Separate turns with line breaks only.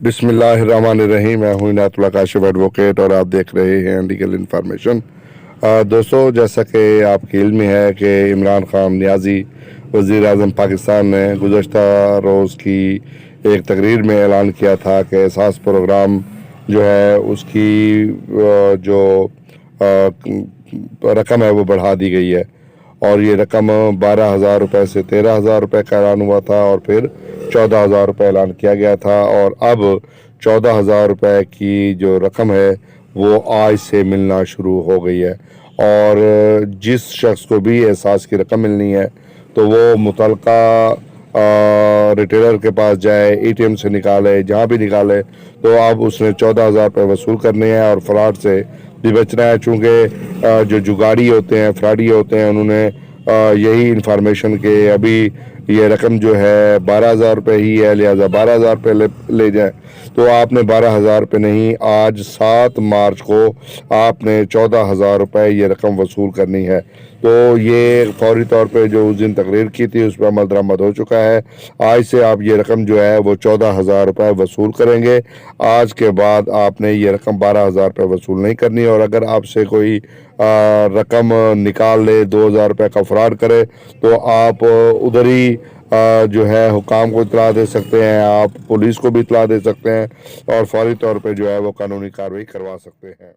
بسم اللہ الرحمن الرحیم. میں ہوں عنایت اللہ کاشف ایڈوکیٹ اور آپ دیکھ رہے ہیں لیگل انفارمیشن. دوستو، جیسا کہ آپ کی علم میں ہے کہ عمران خان نیازی وزیر اعظم پاکستان نے گزشتہ روز کی ایک تقریر میں اعلان کیا تھا کہ احساس پروگرام جو ہے اس کی جو رقم ہے وہ بڑھا دی گئی ہے، اور یہ رقم 12,000 روپے سے 13,000 روپے کا اعلان ہوا تھا، اور پھر 14,000 روپے اعلان کیا گیا تھا، اور اب 14,000 روپے کی جو رقم ہے وہ آج سے ملنا شروع ہو گئی ہے. اور جس شخص کو بھی احساس کی رقم ملنی ہے تو وہ متعلقہ ریٹیلر کے پاس جائے، اے ٹی ایم سے نکالے، جہاں بھی نکالے تو اب اس نے 14,000 روپے وصول کرنے ہیں اور فراڈ سے بھی بچنا ہے. چونکہ جو جگاڑی ہوتے ہیں، فراڈی ہوتے ہیں، انہوں نے یہی انفارمیشن کہ ابھی یہ رقم جو ہے 12,000 روپے ہی ہے، لہٰذا 12,000 روپے لے جائیں. تو آپ نے 12,000 روپے نہیں، آج 7 مارچ کو آپ نے 14,000 روپے یہ رقم وصول کرنی ہے. تو یہ فوری طور پہ جو اس دن تقریر کی تھی اس پہ عمل درآمد ہو چکا ہے. آج سے آپ یہ رقم جو ہے وہ 14,000 روپے وصول کریں گے. آج کے بعد آپ نے یہ رقم 12,000 روپے وصول نہیں کرنی، اور اگر آپ سے کوئی رقم نکال لے، 2,000 روپے کا فراڈ کرے، تو آپ ادھر ہی جو ہے حکام کو اطلاع دے سکتے ہیں، آپ پولیس کو بھی اطلاع دے سکتے ہیں، اور فوری طور پہ جو ہے وہ قانونی کارروائی کروا سکتے ہیں.